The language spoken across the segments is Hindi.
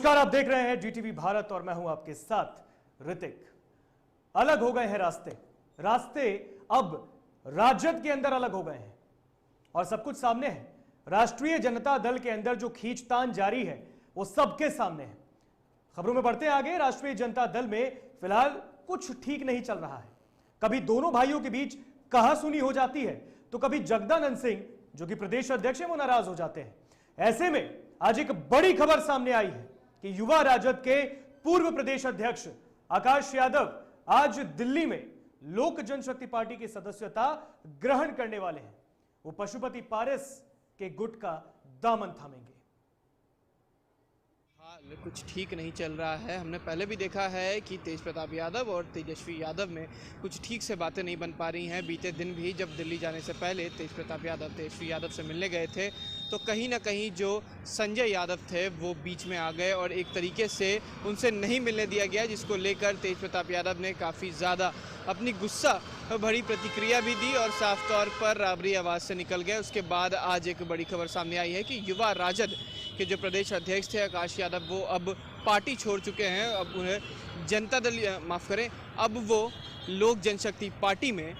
नमस्कार, आप देख रहे हैं डीटीवी भारत और मैं हूं आपके साथ ऋतिक। अलग हो गए हैं रास्ते अब राजद के अंदर अलग हो गए हैं और सब कुछ सामने है। राष्ट्रीय जनता दल के अंदर जो खींचतान जारी है वो सबके सामने है। खबरों में बढ़ते आगे, राष्ट्रीय जनता दल में फिलहाल कुछ ठीक नहीं चल रहा है। कभी दोनों भाइयों के बीच कहासुनी हो जाती है तो कभी जगदानंद सिंह जो कि प्रदेश अध्यक्ष है वो नाराज हो जाते हैं। ऐसे में आज एक बड़ी खबर सामने आई है कि युवा राजद के पूर्व प्रदेश अध्यक्ष आकाश यादव आज दिल्ली में लोक जनशक्ति पार्टी की सदस्यता ग्रहण करने वाले हैं। वो पशुपति पारस के गुट का दामन थामेंगे। कुछ ठीक नहीं चल रहा है। हमने पहले भी देखा है कि तेज प्रताप यादव और तेजस्वी यादव में कुछ ठीक से बातें नहीं बन पा रही हैं। बीते दिन भी जब दिल्ली जाने से पहले तेज प्रताप यादव तेजस्वी यादव से मिलने गए थे तो कहीं ना कहीं जो संजय यादव थे वो बीच में आ गए और एक तरीके से उनसे नहीं मिलने दिया गया, जिसको लेकर तेज प्रताप यादव ने काफ़ी ज़्यादा अपनी गुस्सा भरी प्रतिक्रिया भी दी और साफ तौर पर राबरी आवाज़ से निकल गए। उसके बाद आज एक बड़ी खबर सामने आई है कि युवा राजद के जो प्रदेश अध्यक्ष थे आकाश यादव वो अब पार्टी छोड़ चुके हैं। अब उन्हें जनता दल अब वो लोक जनशक्ति पार्टी में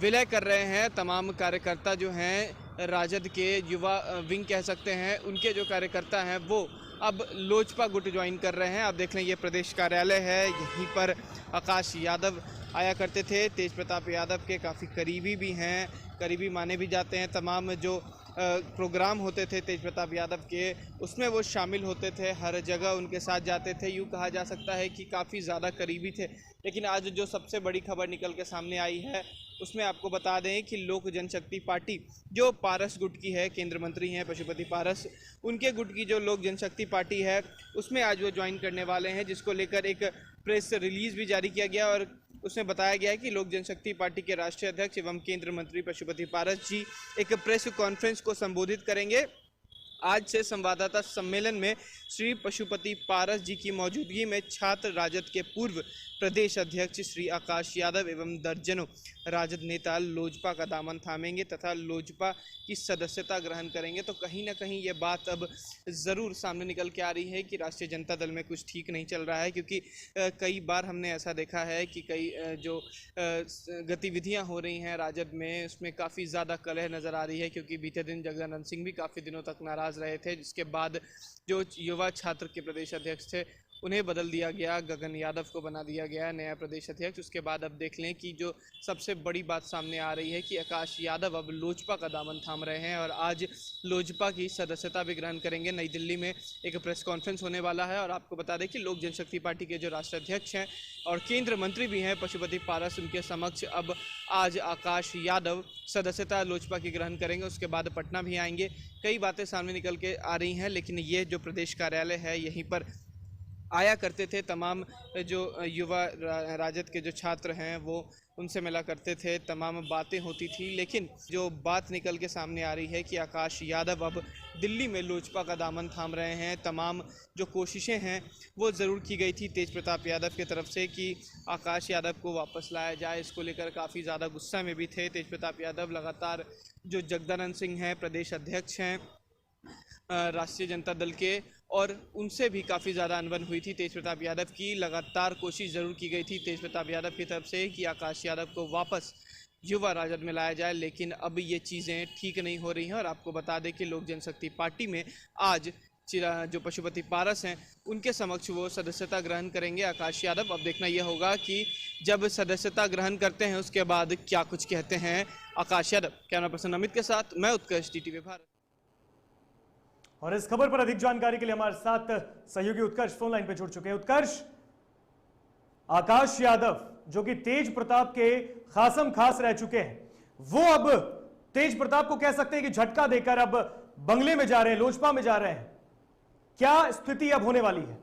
विलय कर रहे हैं। तमाम कार्यकर्ता जो हैं राजद के युवा विंग कह सकते हैं, उनके जो कार्यकर्ता हैं वो अब लोजपा गुट ज्वाइन कर रहे हैं। आप देख लें ये प्रदेश कार्यालय है, यहीं पर आकाश यादव आया करते थे। तेज प्रताप यादव के काफ़ी करीबी भी हैं, करीबी माने भी जाते हैं। तमाम जो प्रोग्राम होते थे तेज प्रताप यादव के उसमें वो शामिल होते थे, हर जगह उनके साथ जाते थे। यूँ कहा जा सकता है कि काफ़ी ज़्यादा करीबी थे। लेकिन आज जो सबसे बड़ी खबर निकल के सामने आई है उसमें आपको बता दें कि लोक जनशक्ति पार्टी जो पारस गुट की है, केंद्र मंत्री हैं पशुपति पारस, उनके गुट की जो लोक जनशक्ति पार्टी है उसमें आज वो ज्वाइन करने वाले हैं, जिसको लेकर एक प्रेस रिलीज़ भी जारी किया गया और उसमें बताया गया है कि लोक जनशक्ति पार्टी के राष्ट्रीय अध्यक्ष एवं केंद्र मंत्री पशुपति पारस जी एक प्रेस कॉन्फ्रेंस को संबोधित करेंगे। आज से संवाददाता सम्मेलन में श्री पशुपति पारस जी की मौजूदगी में छात्र राजद के पूर्व प्रदेश अध्यक्ष श्री आकाश यादव एवं दर्जनों राजद नेता लोजपा का दामन थामेंगे तथा लोजपा की सदस्यता ग्रहण करेंगे। तो कहीं ना कहीं ये बात अब ज़रूर सामने निकल के आ रही है कि राष्ट्रीय जनता दल में कुछ ठीक नहीं चल रहा है, क्योंकि कई बार हमने ऐसा देखा है कि कई जो गतिविधियां हो रही हैं राजद में उसमें काफ़ी ज़्यादा कलह नज़र आ रही है। क्योंकि बीते दिन जगदानंद सिंह भी काफ़ी दिनों तक नाराज़ रहे थे, जिसके बाद जो युवा छात्र के प्रदेश अध्यक्ष थे उन्हें बदल दिया गया, गगन यादव को बना दिया गया नया प्रदेश अध्यक्ष। उसके बाद अब देख लें कि जो सबसे बड़ी बात सामने आ रही है कि आकाश यादव अब लोजपा का दामन थाम रहे हैं और आज लोजपा की सदस्यता भी ग्रहण करेंगे। नई दिल्ली में एक प्रेस कॉन्फ्रेंस होने वाला है और आपको बता दें कि लोक जनशक्ति पार्टी के जो राष्ट्रीय अध्यक्ष हैं और केंद्र मंत्री भी हैं पशुपति पारस, उनके समक्ष अब आज आकाश यादव सदस्यता लोजपा की ग्रहण करेंगे। उसके बाद पटना भी आएंगे। कई बातें सामने निकल के आ रही हैं, लेकिन ये जो प्रदेश कार्यालय है यहीं पर आया करते थे तमाम जो युवा राजद के जो छात्र हैं वो उनसे मिला करते थे, तमाम बातें होती थी। लेकिन जो बात निकल के सामने आ रही है कि आकाश यादव अब दिल्ली में लोजपा का दामन थाम रहे हैं। तमाम जो कोशिशें हैं वो ज़रूर की गई थी तेज प्रताप यादव की तरफ से कि आकाश यादव को वापस लाया जाए, इसको लेकर काफ़ी ज़्यादा गुस्सा में भी थे तेज प्रताप यादव। लगातार जो जगदानंद सिंह हैं प्रदेश अध्यक्ष हैं राष्ट्रीय जनता दल के, और उनसे भी काफ़ी ज़्यादा अनबन हुई थी तेज प्रताप यादव की। लगातार कोशिश ज़रूर की गई थी तेज प्रताप यादव की तरफ से कि आकाश यादव को वापस युवा राजद में लाया जाए, लेकिन अब ये चीज़ें ठीक नहीं हो रही हैं। और आपको बता दें कि लोक जनशक्ति पार्टी में आज जो पशुपति पारस हैं उनके समक्ष वो सदस्यता ग्रहण करेंगे आकाश यादव। अब देखना यह होगा कि जब सदस्यता ग्रहण करते हैं उसके बाद क्या कुछ कहते हैं आकाश यादव। कैमरा पर्सन अमित के साथ मैं उत्कर्ष, डीटीवी भारत। और इस खबर पर अधिक जानकारी के लिए हमारे साथ सहयोगी उत्कर्ष फोन लाइन पे जुड़ चुके हैं। उत्कर्ष, आकाश यादव जो कि तेज प्रताप के खासम खास रह चुके हैं, वो अब तेज प्रताप को कह सकते हैं कि झटका देकर अब बंगले में जा रहे हैं, लोजपा में जा रहे हैं। क्या स्थिति अब होने वाली है?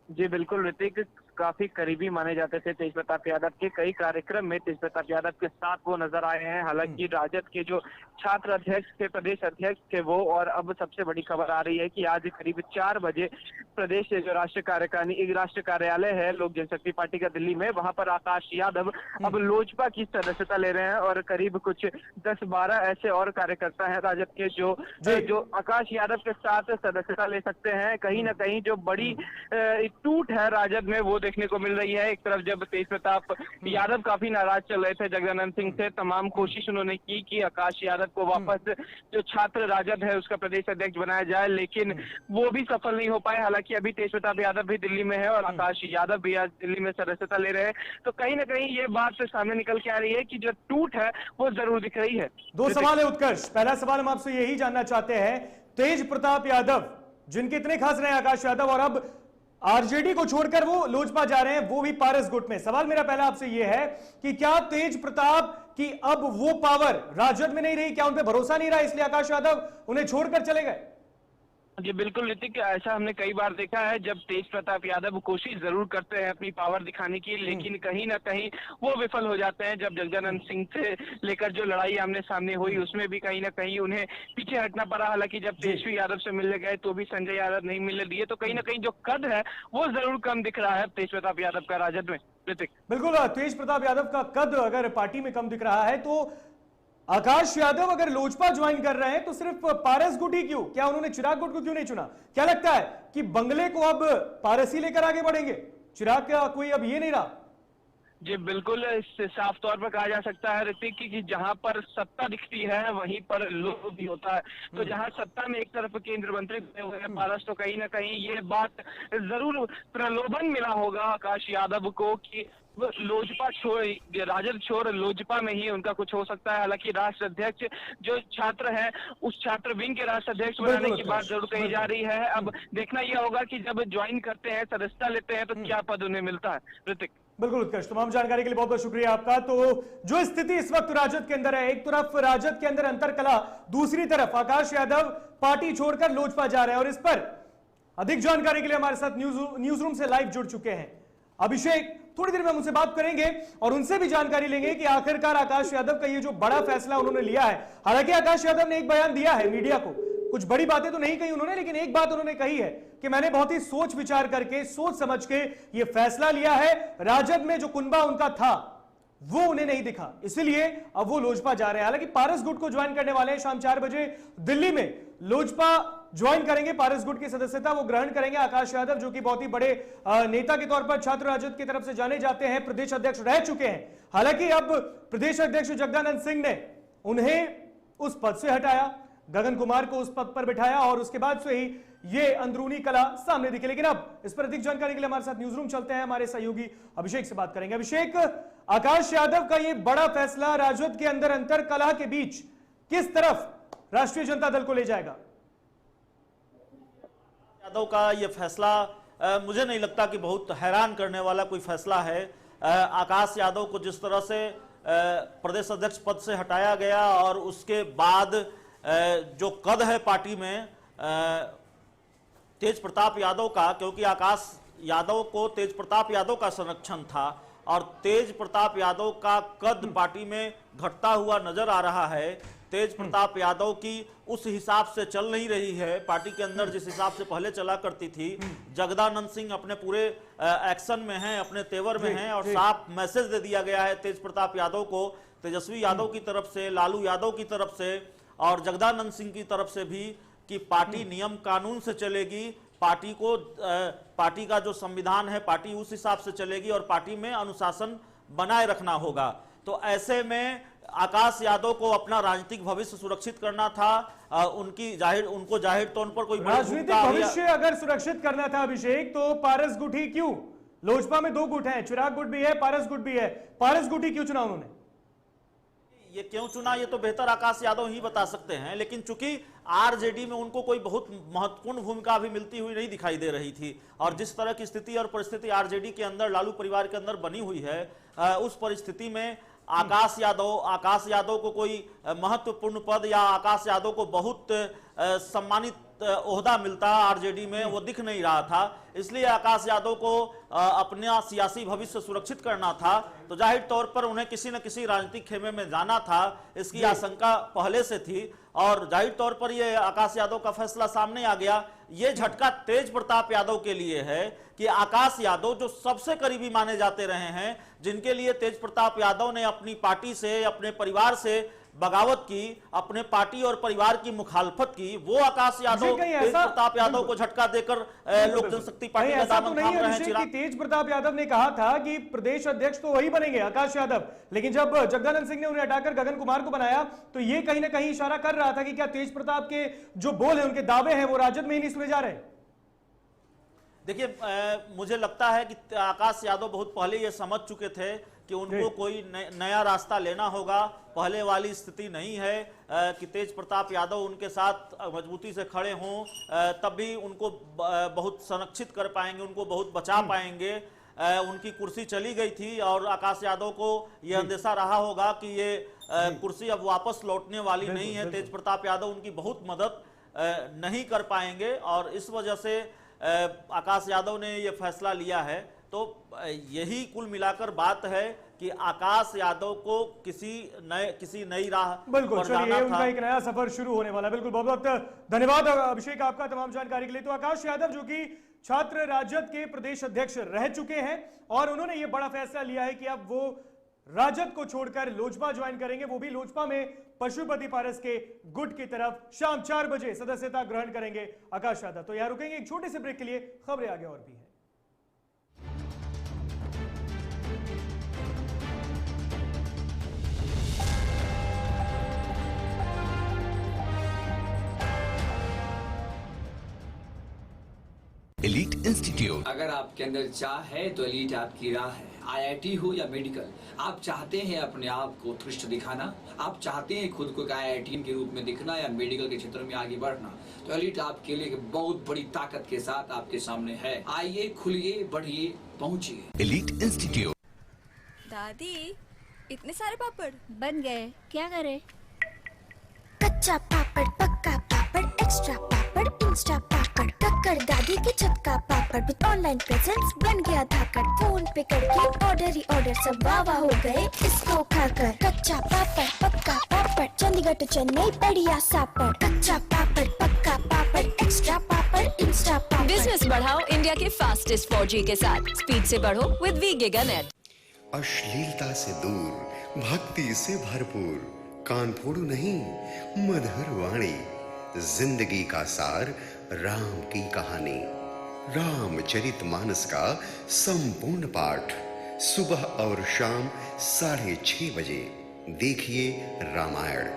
जी बिल्कुल ऋतिक, काफी करीबी माने जाते थे तेज प्रताप यादव के। कई कार्यक्रम में तेज प्रताप यादव के साथ वो नजर आए हैं। हालांकि राजद के जो छात्र अध्यक्ष थे, प्रदेश अध्यक्ष थे वो, और अब सबसे बड़ी खबर आ रही है कि आज करीब 4 बजे प्रदेश जो राष्ट्रीय कार्यालय है लोक जनशक्ति पार्टी का दिल्ली में, वहां पर आकाश यादव अब लोजपा की सदस्यता ले रहे हैं। और करीब कुछ 10-12 ऐसे और कार्यकर्ता हैं राजद के जो आकाश यादव के साथ सदस्यता ले सकते हैं। कहीं ना कहीं जो बड़ी टूट है राजद में वो देखने को मिल रही है। एक तरफ जब तेज प्रताप यादव काफी नाराज चल रहे थे जगदानंद सिंह से, तमाम कोशिश उन्होंने की कि आकाश यादव को वापस जो छात्र राजद है उसका प्रदेश अध्यक्ष बनाया जाए, लेकिन वो भी सफल नहीं हो पाए। हालांकि अभी तेज प्रताप यादव भी दिल्ली में है और आकाश यादव भी आज दिल्ली में सदस्यता ले रहे हैं। तो कहीं ना कहीं ये बात सामने निकल के आ रही है कि जो टूट है वो जरूर दिख रही है। 2 सवाल है उत्कर्ष। पहला सवाल हम आपसे यही जानना चाहते हैं, तेज प्रताप यादव जिनके इतने खास रहे आकाश यादव और अब आरजेडी को छोड़कर वो लोजपा जा रहे हैं, वो भी पारस गुट में। सवाल मेरा पहला आपसे ये है कि क्या तेज प्रताप की अब वो पावर राजद में नहीं रही? क्या उन पे भरोसा नहीं रहा इसलिए आकाश यादव उन्हें छोड़कर चले गए? जी बिल्कुल ऋतिक, ऐसा हमने कई बार देखा है। जब तेज प्रताप यादव कोशिश जरूर करते हैं अपनी पावर दिखाने की, लेकिन कहीं ना कहीं वो विफल हो जाते हैं। जब जगदानंद सिंह से लेकर जो लड़ाई आमने सामने हुई उसमें भी कहीं ना कहीं उन्हें पीछे हटना पड़ा। हालांकि जब तेजस्वी यादव से मिलने गए तो भी संजय यादव नहीं मिलने दिए। तो कहीं ना कहीं जो कद है वो जरूर कम दिख रहा है तेज प्रताप यादव का राजद में। ऋतिक बिल्कुल, तेज प्रताप यादव का कद अगर पार्टी में कम दिख रहा है तो आकाश यादव अगर लोजपा ज्वाइन कर रहे हैं तो सिर्फ पारस गुट ही क्यों? क्या उन्होंने चिराग गुट को क्यों नहीं चुना? क्या लगता है कि बंगले को अब पारस ही लेकर आगे बढ़ेंगे? चिराग का कोई अब ये नहीं रहा? जी बिल्कुल, इससे साफ तौर पर कहा जा सकता है ऋतिक कि जहां पर सत्ता दिखती है वहीं पर लोभ भी होता है। तो जहां सत्ता में एक तरफ केंद्रीय मंत्री बने हुए हैं पारस, तो कहीं ना कहीं ये बात जरूर प्रलोभन मिला होगा आकाश यादव को कि लोजपा छोड़, राजद छोड़ लोजपा में ही उनका कुछ हो सकता है। हालांकि राष्ट्र अध्यक्ष जो छात्र है उस छात्र विंग के राष्ट्र अध्यक्ष बनाने की बात जरूर कही जा रही है। अब देखना यह होगा कि जब ज्वाइन करते हैं, सदस्यता लेते हैं, तो क्या पद उन्हें मिलता है। ऋतिक बिल्कुल उत्कर्ष, तमाम जानकारी के लिए बहुत बहुत शुक्रिया आपका। तो जो स्थिति इस वक्त राजद के अंदर है, एक तरफ राजद के अंदर अंतरकलह, दूसरी तरफ आकाश यादव पार्टी छोड़कर लोजपा जा रहे हैं और इस पर अधिक जानकारी के लिए हमारे साथ न्यूज रूम से लाइव जुड़ चुके हैं अभिषेक। थोड़ी देर में हम उनसे बात करेंगे और उनसे भी जानकारी लेंगे कि आखिरकार आकाश यादव का ये जो बड़ा फैसला उन्होंने लिया है। हालांकि आकाश यादव ने एक बयान दिया है मीडिया को, कुछ बड़ी बातें तो नहीं कही उन्होंने, लेकिन एक बात उन्होंने कही है कि मैंने बहुत ही सोच विचार करके, सोच समझ के ये फैसला लिया है। राजद में जो कुनबा उनका था वो उन्हें नहीं दिखा, इसलिए अब वो लोजपा जा रहे हैं। हालांकि पारस गुट को ज्वाइन करने वाले हैं, शाम 4 बजे दिल्ली में लोजपा ज्वाइन करेंगे, पारस गुट की सदस्यता वो ग्रहण करेंगे। आकाश यादव जो कि बहुत ही बड़े नेता के तौर पर छात्र राजद की तरफ से जाने जाते हैं, प्रदेश अध्यक्ष रह चुके हैं। हालांकि अब प्रदेश अध्यक्ष जगदानंद सिंह ने उन्हें उस पद से हटाया, गगन कुमार को उस पद पर बिठाया और उसके बाद से ही ये अंदरूनी कला सामने दिखी। लेकिन अब इस पर अधिक जानकारी के लिए हमारे साथ न्यूज रूम चलते हैं, हमारे सहयोगी अभिषेक से बात करेंगे। अभिषेक, आकाश यादव का ये बड़ा फैसला राजद के अंदर अंतर कला के बीच किस तरफ राष्ट्रीय जनता दल को ले जाएगा? यादव का ये फैसला मुझे नहीं लगता कि बहुत हैरान करने वाला कोई फैसला है। आकाश यादव को जिस तरह से प्रदेश अध्यक्ष पद से हटाया गया और उसके बाद जो कद है पार्टी में तेज प्रताप यादव का, क्योंकि आकाश यादव को तेज प्रताप यादव का संरक्षण था और तेज प्रताप यादव का कद पार्टी में घटता हुआ नजर आ रहा है। तेज प्रताप यादव की उस हिसाब से चल नहीं रही है पार्टी के अंदर जिस हिसाब से पहले चला करती थी। जगदानंद सिंह अपने पूरे एक्शन में हैं, अपने तेवर में हैं और साफ मैसेज दे दिया गया है तेज प्रताप यादव को, तेजस्वी यादव की तरफ से, लालू यादव की तरफ से और जगदानंद सिंह की तरफ से भी कि पार्टी नियम कानून से चलेगी, पार्टी को पार्टी का जो संविधान है पार्टी उस हिसाब से चलेगी और पार्टी में अनुशासन बनाए रखना होगा। तो ऐसे में आकाश यादव को अपना राजनीतिक भविष्य सुरक्षित करना था। उनको जाहिर तौर पर कोई राजनीतिक भविष्य अगर सुरक्षित करना था अभिषेक, तो पारस गुट ही क्यों? लोजपा में 2 गुट हैं, चिराग गुट भी है, पारस गुट भी है, पारस गुट ही क्यों चुना उन्होंने? ये क्यों चुना ये तो बेहतर आकाश यादव ही बता सकते हैं, लेकिन चूंकि आरजेडी में उनको कोई बहुत महत्वपूर्ण भूमिका भी मिलती हुई नहीं दिखाई दे रही थी और जिस तरह की स्थिति और परिस्थिति आरजेडी के अंदर लालू परिवार के अंदर बनी हुई है, उस परिस्थिति में आकाश यादव को कोई महत्वपूर्ण पद या आकाश यादव को बहुत सम्मानित ओहदा मिलता आरजेडी में वो दिख नहीं रहा था, इसलिए आकाश यादव को अपना सियासी भविष्य सुरक्षित करना था, तो जाहिर तौर पर उन्हें किसी न किसी राजनीतिक खेमे में जाना था, इसकी आशंका पहले से थी और जाहिर तौर पर ये आकाश यादव का फैसला सामने आ गया। ये झटका तेज प्रताप यादव के लिए है कि आकाश यादव जो सबसे करीबी माने जाते रहे हैं, जिनके लिए तेज प्रताप यादव ने अपनी पार्टी से, अपने परिवार से बगावत की, अपने पार्टी और परिवार की मुखालफत की, वो आकाश यादव तेज प्रताप यादव को झटका देकर लोक जनशक्ति पार्टी का दामन थाम रहे हैं। तेज प्रताप यादव ने कहा था कि प्रदेश अध्यक्ष तो वही बनेंगे आकाश यादव, लेकिन जब जगदानंद सिंह ने उन्हें हटाकर गगन कुमार को बनाया तो ये कहीं ना कहीं इशारा कर रहा था कि क्या तेज प्रताप के जो बोल है, उनके दावे हैं, वो राजद में ही नहीं सुने जा रहे। देखिए, मुझे लगता है कि आकाश यादव बहुत पहले ये समझ चुके थे कि उनको कोई नया रास्ता लेना होगा। पहले वाली स्थिति नहीं है कि तेज प्रताप यादव उनके साथ मजबूती से खड़े हों, तब भी उनको बहुत संरक्षित कर पाएंगे, उनको बहुत बचा पाएंगे। उनकी कुर्सी चली गई थी और आकाश यादव को यह अंदेशा रहा होगा कि ये कुर्सी अब वापस लौटने वाली नहीं है। तेज प्रताप यादव उनकी बहुत मदद नहीं कर पाएंगे और इस वजह से आकाश यादव ने यह फैसला लिया है। तो यही कुल मिलाकर बात है कि आकाश यादव को किसी नई राह बिल्कुल, पर जाना चलिए था। उनका एक नया सफर शुरू होने वाला है। बिल्कुल, बहुत बहुत धन्यवाद अभिषेक आपका तमाम जानकारी के लिए। तो आकाश यादव जो कि छात्र राजद के प्रदेश अध्यक्ष रह चुके हैं और उन्होंने ये बड़ा फैसला लिया है कि अब वो राजद को छोड़कर लोजपा ज्वाइन करेंगे, वो भी लोजपा में पशुपति पारस के गुट की तरफ शाम 4 बजे सदस्यता ग्रहण करेंगे आकाश यादव। तो यहां रुकेंगे एक छोटे से ब्रेक के लिए, खबरें आगे और भी है। एलीट इंस्टीट्यूट, अगर आपके अंदर चाह है तो एलीट आपकी राह है। आईआईटी हो या मेडिकल, आप चाहते हैं अपने आप को उत्कृष्ट दिखाना, आप चाहते हैं खुद को एक आईआईटी के रूप में दिखना या मेडिकल के क्षेत्र में आगे बढ़ना, तो एलीट आपके लिए एक बहुत बड़ी ताकत के साथ आपके सामने है। आइए, खुलिए, बढ़िए, पहुंचिए। Elite institute. दादी, इतने सारे पापड़ बन गए, क्या करे? कच्चा पापड़, पक्का पापड़, एक्स्ट्रा पापड़, इंस्टा पापड़, कक्कर दादी के छत का पापड़ विद ऑनलाइन प्रेजेंस बन गया धाकड़। फोन पे करके ऑर्डर ही ऑर्डर, सब वाह हो गए इसको खाकर। कच्चा पापड़, पक्का पापड़, चंडीगढ़ टू चेन्नई बढ़िया सापड़। कच्चा पापड़, पक्का पापड़, एक्स्ट्रा पापड़, इंस्टा पापड़। बिजनेस बढ़ाओ इंडिया के फास्टेस्ट 4G के साथ, स्पीड से बढ़ो विद वी गिगानेट। अश्लीलता से दूर, भक्ति से भरपूर, कान फोड़ू नहीं, मधुर वाणी, जिंदगी का सार, राम की कहानी, रामचरितमानस का संपूर्ण पाठ, सुबह और शाम 6:30 बजे देखिए रामायण,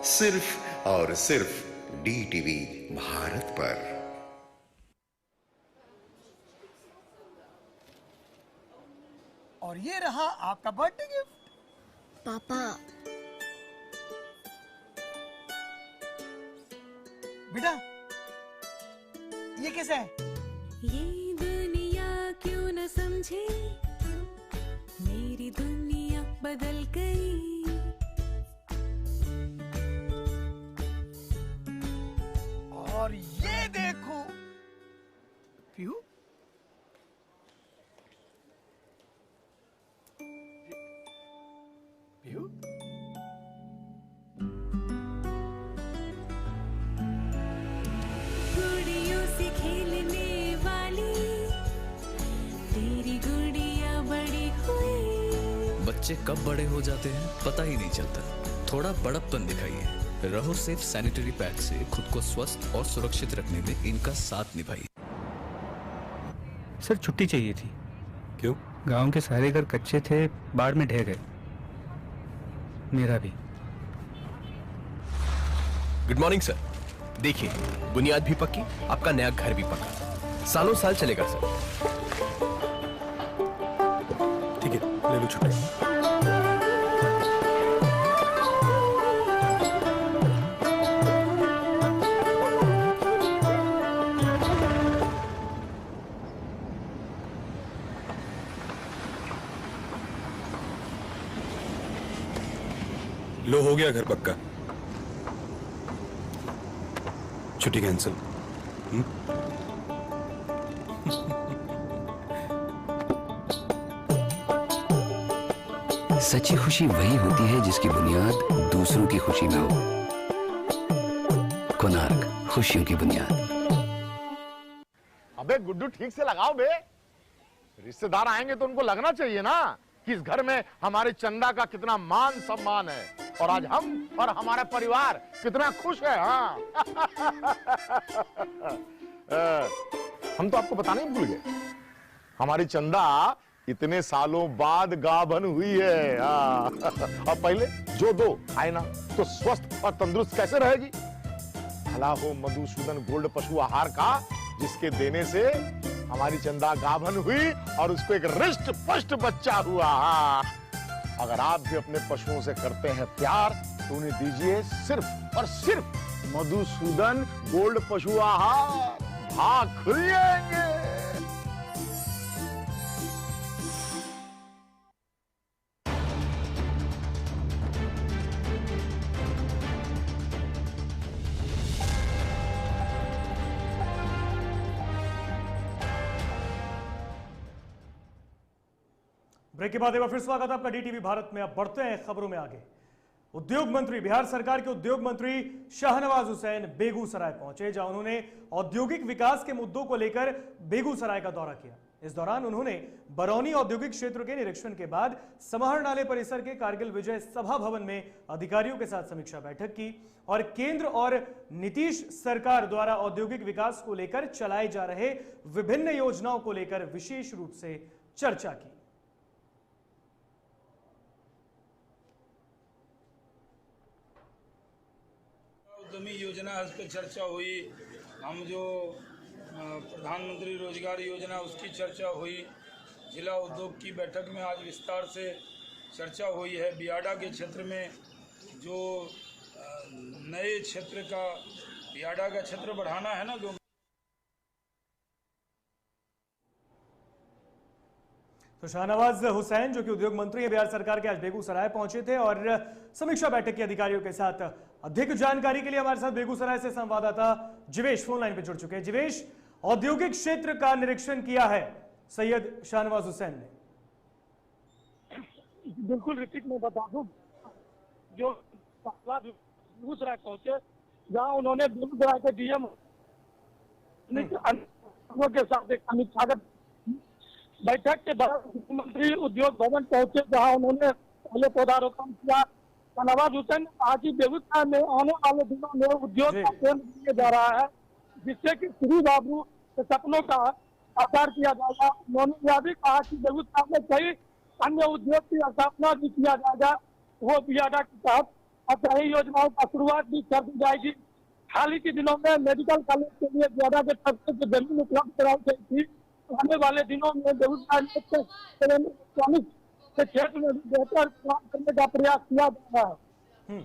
सिर्फ और सिर्फ DTV भारत पर। और ये रहा आपका बर्थडे गिफ्ट। पापा, बेटा ये कैसा है? ये दुनिया क्यों न समझे, मेरी दुनिया बदल गई। और ये देखो पीहू, पीहू, गुड़ियों से खेलने वाली तेरी गुड़िया बड़ी हुई। बच्चे कब बड़े हो जाते हैं पता ही नहीं चलता। थोड़ा बड़प्पन दिखाइए। रहो सेफ सैनिटरी पैड से खुद को स्वस्थ और सुरक्षित रखने में इनका साथ निभाइए। सर, छुट्टी चाहिए थी। क्यों? गांव के सारे घर कच्चे थे, बाढ़ में ढह गए। मेरा भी। Good morning sir. देखिए, बुनियाद भी पक्की, आपका नया घर भी पक्का, सालों साल चलेगा सर। ठीक है, ले लो छुट्टी। लो, हो गया घर पक्का। छुट्टी कैंसिल। सच्ची खुशी वही होती है जिसकी बुनियाद दूसरों की खुशी में हो। कोणार्क, खुशियों की बुनियाद। अबे गुड्डू ठीक से लगाओ बे, रिश्तेदार आएंगे तो उनको लगना चाहिए ना कि इस घर में हमारे चंदा का कितना मान सम्मान है और आज हम और हमारा परिवार कितना खुश है। हाँ हम तो आपको बताने ही भूल गए, हमारी चंदा इतने सालों बाद गाभन हुई है। और पहले जो दो खाए ना तो स्वस्थ और तंदुरुस्त कैसे रहेगी। भला हो मधुसूदन गोल्ड पशु आहार का, जिसके देने से हमारी चंदा गाभन हुई और उसको एक रिष्ट पुष्ट बच्चा हुआ। अगर आप भी अपने पशुओं से करते हैं प्यार तो उन्हें दीजिए सिर्फ और सिर्फ मधुसूदन गोल्ड पशु आहार। भाग खुलेंगे। ब्रेक के बाद एक बार फिर स्वागत है आपका डीटीवी भारत में। अब बढ़ते हैं खबरों में आगे। उद्योग मंत्री, बिहार सरकार के उद्योग मंत्री शाहनवाज हुसैन बेगूसराय पहुंचे, जहां उन्होंने औद्योगिक विकास के मुद्दों को लेकर बेगूसराय का दौरा किया। इस दौरान उन्होंने बरौनी औद्योगिक क्षेत्र के निरीक्षण के बाद समहर नाले परिसर के कारगिल विजय सभा भवन में अधिकारियों के साथ समीक्षा बैठक की और केंद्र और नीतीश सरकार द्वारा औद्योगिक विकास को लेकर चलाए जा रहे विभिन्न योजनाओं को लेकर विशेष रूप से चर्चा की। उद्यमी योजना इस पर चर्चा हुई। हम जो प्रधानमंत्री रोजगार योजना उसकी चर्चा हुई। जिला उद्योग की बैठक में आज विस्तार से चर्चा हुई है। बियाडा के क्षेत्र में जो नए क्षेत्र का बियाडा का क्षेत्र बढ़ाना है ना, जो तो शाहनवाज हुसैन जो कि उद्योग मंत्री है बिहार सरकार के, आज बेगूसराय पहुंचे थे और समीक्षा बैठक के अधिकारियों के साथ। अधिक जानकारी के लिए हमारे साथ बेगूसराय से संवाददाता जिवेश फोन लाइन पे जुड़ चुके हैं। जिवेश, औद्योगिक क्षेत्र का निरीक्षण किया है सैयद शाहनवाज हुसैन ने। बिल्कुल ऋतिक, मैं बता दूं जो बेगूसराय पहुंचे, जहां उन्होंने बेगूसराय के डीएम के साथ एक स्वागत बैठक के बाद मुख्यमंत्री उद्योग भवन पहुंचे, जहां उन्होंने पहले पौधारोपण किया। शाहनवाज हुसैन ने कहा कि बेगूसराय में आने वाले दिनों में उद्योग का केंद्र बनने जा रहा है, जिससे कि श्री बाबू के सपनों का साकार किया जाएगा। उन्होंने यह भी कहा कि बेगूसराय में कई अन्य उद्योग की स्थापना भी किया जाएगा, वो बियाडा के तहत अस्थायी योजनाओं का शुरुआत भी कर दी जाएगी। हाल ही के दिनों में मेडिकल कॉलेज के लिए बियाडा के तरफ से जमीन उपलब्ध कराई गई थी। आने वाले दिनों में बेगूसराय के क्षेत्र में बेहतर काम करने का प्रयास किया जा रहा है।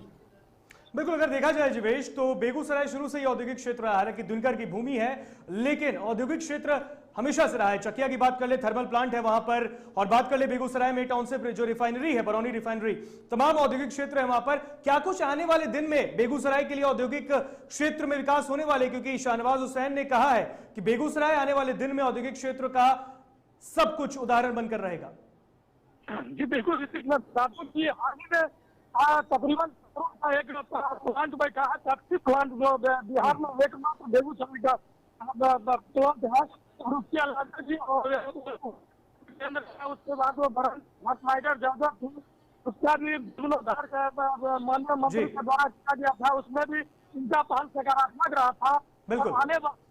बिल्कुल, अगर देखा जाए जिवेश, तो बेगूसराय शुरू से ही औद्योगिक क्षेत्र रहा है। हालांकि दुनकर की भूमि है, लेकिन औद्योगिक क्षेत्र हमेशा से रहा है। चकिया की बात कर ले, थर्मल प्लांट है वहां पर, और बात कर ले बेगूसराय में टाउनशिप जो रिफाइनरी है, बरौनी रिफाइनरी, तमाम औद्योगिक क्षेत्र है वहां पर। क्या कुछ आने वाले दिन में बेगूसराय के लिए औद्योगिक क्षेत्र में विकास होने वाले, क्योंकि शाहनवाज हुसैन ने कहा है कि बेगूसराय आने वाले दिन में औद्योगिक क्षेत्र का सब कुछ उदाहरण बनकर रहेगा। जी बिल्कुल, तकरीबन एक प्लांट बैठा है, टैक्सी प्लांट जो बिहार में एकमात्र बेगूसराय का प्लांट है, और उसके अलावा जी और केंद्र है। उसके बाद वो फर्टिलाइजर ज्यादा थी, उसका भी जीर्णोद्धार माननीय मंत्री के द्वारा किया गया था, उसमें भी इनका पहल सकारात्मक रहा था। आने वाले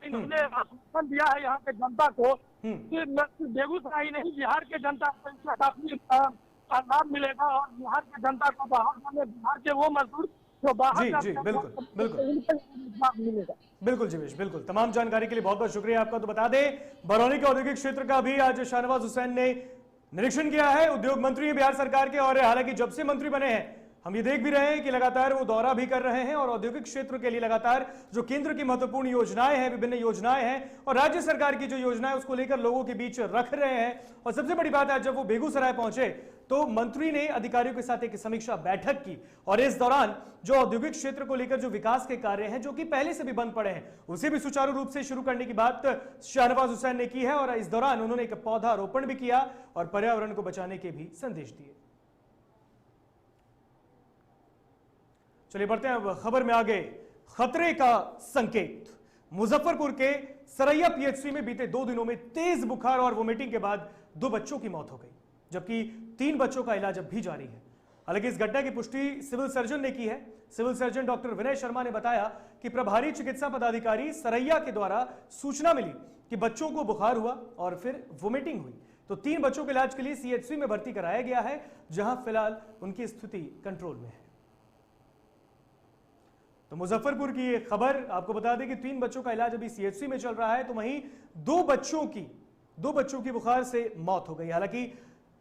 इन्होंने आश्वासन दिया है यहाँ के जनता को कि बेगूसराय नहीं, बिहार के जनता को इसका काफी लाभ मिलेगा और बिहार के जनता को बाहर जाने, बिहार के वो मजदूर जो बाहर मिलेगा। बिल्कुल जिवेश, बिल्कुल, तमाम जानकारी के लिए बहुत बहुत शुक्रिया आपका। तो बता दें, बरौनी के औद्योगिक क्षेत्र का भी आज शाहनवाज हुसैन ने निरीक्षण किया है। उद्योग मंत्री है बिहार सरकार के, और हालांकि जब से मंत्री बने हैं हम ये देख भी रहे हैं कि लगातार वो दौरा भी कर रहे हैं और औद्योगिक क्षेत्र के लिए लगातार जो केंद्र की महत्वपूर्ण योजनाएं हैं, विभिन्न योजनाएं हैं, और राज्य सरकार की जो योजना है उसको लेकर लोगों के बीच रख रहे हैं। और सबसे बड़ी बात है, जब वो बेगूसराय पहुंचे तो मंत्री ने अधिकारियों के साथ एक समीक्षा बैठक की और इस दौरान जो औद्योगिक क्षेत्र को लेकर जो विकास के कार्य हैं जो कि पहले से भी बंद पड़े हैं उसे भी सुचारू रूप से शुरू करने की बात शाहनवाज हुसैन ने की है और इस दौरान उन्होंने एक पौधारोपण भी किया और पर्यावरण को बचाने के भी संदेश दिए। चलिए बढ़ते हैं अब खबर में आगे। खतरे का संकेत। मुजफ्फरपुर के सरैया पीएचसी में बीते 2 दिनों में तेज बुखार और वोमिटिंग के बाद 2 बच्चों की मौत हो गई, जबकि 3 बच्चों का इलाज अब भी जारी है। हालांकि इस घटना की पुष्टि सिविल सर्जन ने की है। Civil surgeon doctor Vinay Sharma ने बताया कि प्रभारी चिकित्सा पदाधिकारी सरैया के द्वारा सूचना मिली कि बच्चों को बुखार हुआ और फिर वोमिटिंग हुई, तो 3 बच्चों के इलाज के लिए सीएचसी में भर्ती कराया गया है, जहां फिलहाल उनकी स्थिति कंट्रोल में है। तो मुजफ्फरपुर की ये खबर आपको बता दें कि 3 बच्चों का इलाज अभी सीएचसी में चल रहा है, तो वहीं 2 बच्चों की बुखार से मौत हो गई। हालांकि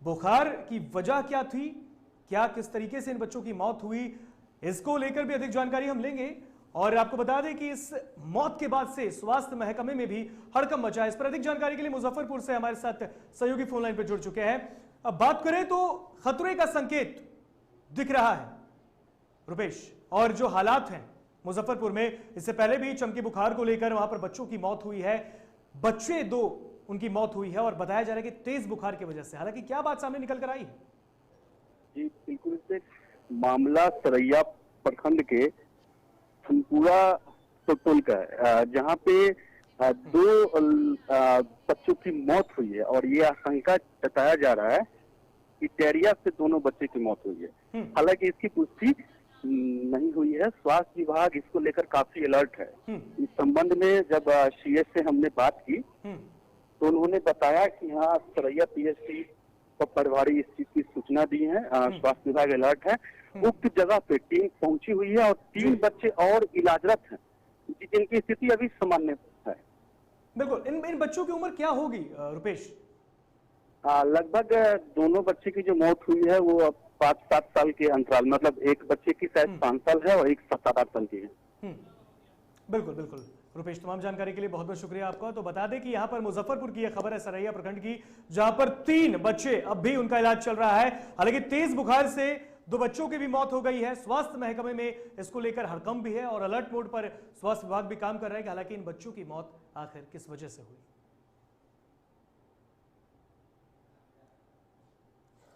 बुखार की वजह क्या थी, क्या किस तरीके से इन बच्चों की मौत हुई, इसको लेकर भी अधिक जानकारी हम लेंगे। और आपको बता दें कि इस मौत के बाद से स्वास्थ्य महकमे में भी हड़कंप मचा है। इस पर अधिक जानकारी के लिए मुजफ्फरपुर से हमारे साथ सहयोगी फोन लाइन पर जुड़ चुके हैं। अब बात करें तो खतरे का संकेत दिख रहा है रुपेश, और जो हालात हैं मुजफ्फरपुर में, इससे पहले भी चमकी बुखार को लेकर वहां पर बच्चों की मौत हुई है, बच्चे 2 उनकी मौत हुई है और बताया जा रहा है कि तेज बुखार की वजह से। हालांकि क्या बात सामने निकल कर आई है? जी बिल्कुल, इससे मामला सरैया प्रखंड के संपूरा टोल का है, जहाँ पे 2 बच्चों की मौत हुई है और ये आशंका जताया जा रहा है कि डायरिया से दोनों बच्चे की मौत हुई है। हालांकि इसकी पुष्टि नहीं हुई है। स्वास्थ्य विभाग इसको लेकर काफी अलर्ट है। इस संबंध में जब सीएस से हमने बात की तो उन्होंने बताया कि हाँ, सरैया पीएचसी को प्रभारी इस चीज की सूचना दी है, स्वास्थ्य विभाग अलर्ट है। उक्त जगह पे टीम पहुंची हुई है और 3 बच्चे और इलाजरत हैं, जिनकी स्थिति अभी सामान्य है। बिल्कुल, इन बच्चों की उम्र क्या होगी रुपेश? लगभग दोनों बच्चे की जो मौत हुई है वो 5-7 साल के अंतराल, मतलब एक बच्चे की शायद 5 साल है और एक 7-8 साल की है। बिल्कुल बिल्कुल रुपेश, तमाम जानकारी के लिए बहुत बहुत शुक्रिया आपका। तो बता दें कि यहाँ पर मुजफ्फरपुर की यह खबर है सरैया प्रखंड की, जहां पर 3 बच्चे अब भी उनका इलाज चल रहा है। हालांकि तेज बुखार से 2 बच्चों की भी मौत हो गई है। स्वास्थ्य महकमे में इसको लेकर हड़कंप भी है और अलर्ट मोड पर स्वास्थ्य विभाग भी काम कर रहा है कि हालांकि इन बच्चों की मौत आखिर किस वजह से हुई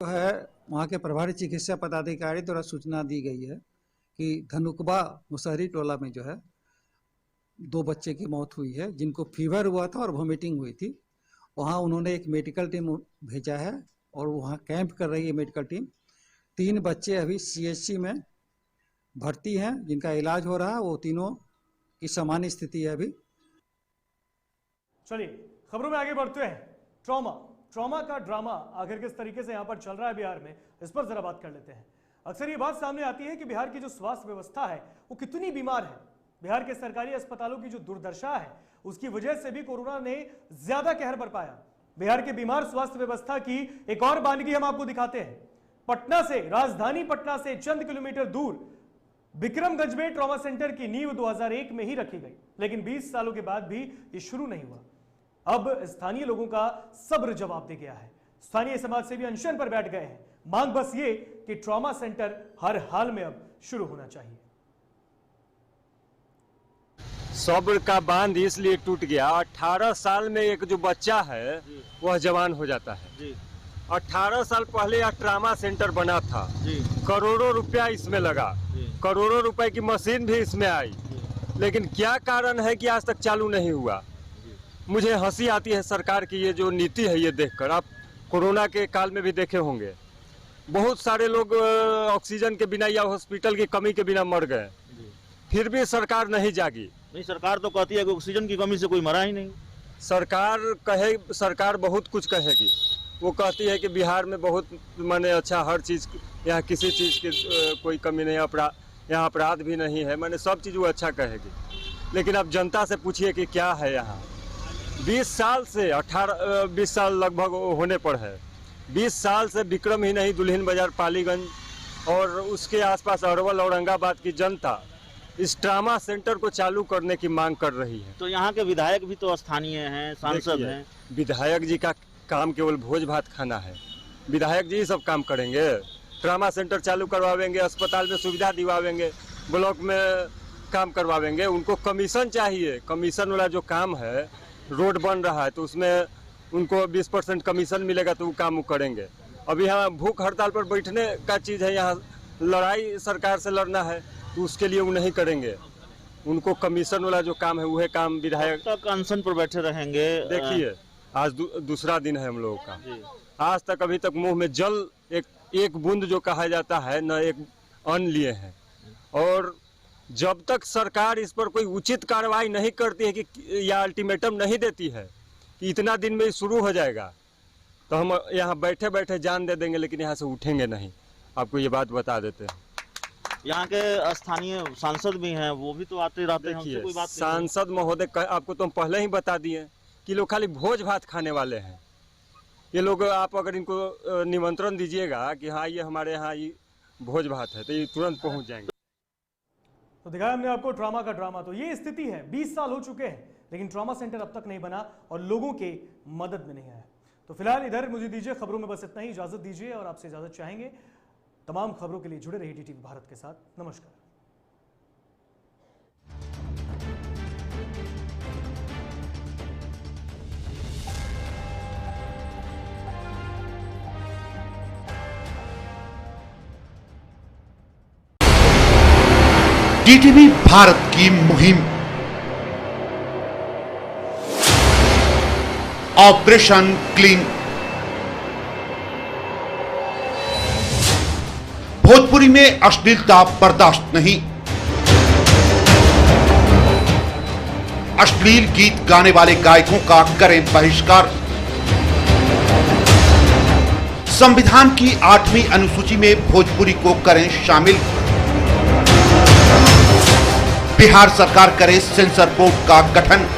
है। वहाँ के प्रभारी चिकित्सा पदाधिकारी द्वारा सूचना दी गई है कि धनुकबा मुसहरी टोला में जो है 2 बच्चे की मौत हुई है, जिनको फीवर हुआ था और वोमिटिंग हुई थी। वहाँ उन्होंने एक मेडिकल टीम भेजा है और वहाँ कैंप कर रही है मेडिकल टीम। 3 बच्चे अभी सीएचसी में भर्ती हैं, जिनका इलाज हो रहा है। वो तीनों की सामान्य स्थिति है अभी। चलिए खबरों में आगे बढ़ते हैं। ट्रॉमा का ड्रामा आखिर किस तरीके से यहाँ पर चल रहा है बिहार में, इस पर जरा बात कर लेते हैं। अक्सर ये बात सामने आती है कि बिहार की जो स्वास्थ्य व्यवस्था है वो कितनी बीमार है। बिहार के सरकारी अस्पतालों की जो दुर्दशा है उसकी वजह से भी कोरोना ने ज्यादा कहर बरपाया। बिहार के बीमार स्वास्थ्य व्यवस्था की एक और बानगी हम आपको दिखाते हैं। राजधानी पटना से चंद किलोमीटर दूर विक्रमगंज में ट्रॉमा सेंटर की नींव 2001 में ही रखी गई, लेकिन 20 सालों के बाद भी ये शुरू नहीं हुआ। अब स्थानीय लोगों का सब्र जवाब दे गया है। स्थानीय समाज सेवी अनशन पर बैठ गए हैं। मांग बस ये कि ट्रॉमा सेंटर हर हाल में अब शुरू होना चाहिए। सब्र का बांध इसलिए टूट गया, 18 साल में एक जो बच्चा है वह जवान हो जाता है। 18 साल पहले यह ट्रॉमा सेंटर बना था, करोड़ों रुपया इसमें लगा, करोड़ों रुपए की मशीन भी इसमें आई, लेकिन क्या कारण है कि आज तक चालू नहीं हुआ। मुझे हंसी आती है सरकार की ये जो नीति है ये देखकर। आप कोरोना के काल में भी देखे होंगे, बहुत सारे लोग ऑक्सीजन के बिना या हॉस्पिटल की कमी के बिना मर गए, फिर भी सरकार नहीं जागी। नहीं, सरकार तो कहती है कि ऑक्सीजन की कमी से कोई मरा ही नहीं। सरकार बहुत कुछ कहेगी। वो कहती है कि बिहार में बहुत माने अच्छा हर चीज़, यहाँ किसी चीज़ की कोई कमी नहीं, यहाँ अपराध भी नहीं है, माने सब चीज़ वो अच्छा कहेगी। लेकिन अब जनता से पूछिए कि क्या है यहाँ। 20 साल से 20 साल लगभग होने पर है। 20 साल से विक्रम ही नहीं, दुल्हिन बाजार, पालीगंज और उसके आसपास अरवल औरंगाबाद की जनता इस ट्रॉमा सेंटर को चालू करने की मांग कर रही है। तो यहाँ के विधायक भी तो स्थानीय हैं, सांसद हैं। विधायक जी का काम केवल भोज भात खाना है, विधायक जी ही सब काम करेंगे। ट्रामा सेंटर चालू करवावेंगे, अस्पताल में सुविधा दिवावेंगे, ब्लॉक में काम करवावेंगे। उनको कमीशन चाहिए, कमीशन वाला जो काम है, रोड बन रहा है तो उसमें उनको 20% कमीशन मिलेगा तो वो काम वो करेंगे। अब यहाँ भूख हड़ताल पर बैठने का चीज़ है, यहाँ लड़ाई सरकार से लड़ना है तो उसके लिए वो नहीं करेंगे। उनको कमीशन वाला जो काम है वह काम विधायक तक अनशन पर बैठे रहेंगे। देखिए आज दूसरा दिन है हम लोगों का, आज तक अभी तक मुंह में जल एक बूंद जो कहा जाता है न एक अन्न लिए हैं। और जब तक सरकार इस पर कोई उचित कार्रवाई नहीं करती है कि या अल्टीमेटम नहीं देती है कि इतना दिन में शुरू हो जाएगा तो हम यहाँ बैठे बैठे जान दे देंगे, लेकिन यहाँ से उठेंगे नहीं। आपको ये बात बता देते हैं। यहाँ के स्थानीय सांसद भी हैं, वो भी तो आते रहते हैं, उनसे कोई बात नहीं। सांसद महोदय आपको तो हम पहले ही बता दिए कि लोग खाली भोज भात खाने वाले हैं। ये लोग आप अगर इनको निमंत्रण दीजिएगा कि हाँ ये हमारे यहाँ ये भोज भात है तो ये तुरंत पहुँच जाएंगे। तो दिखाया हमने आपको ट्रामा का ड्रामा। तो ये स्थिति है, 20 साल हो चुके हैं लेकिन ट्रामा सेंटर अब तक नहीं बना और लोगों के मदद में नहीं आया। तो फिलहाल इधर मुझे दीजिए, खबरों में बस इतना ही। इजाजत दीजिए और आपसे इजाजत चाहेंगे। तमाम खबरों के लिए जुड़े रहिए DTV भारत के साथ। नमस्कार। DTV भारत की मुहिम ऑपरेशन क्लीन। भोजपुरी में अश्लीलता बर्दाश्त नहीं। अश्लील गीत गाने वाले गायकों का करें बहिष्कार। संविधान की 8वीं अनुसूची में भोजपुरी को करें शामिल। बिहार सरकार करे सेंसर बोर्ड का गठन।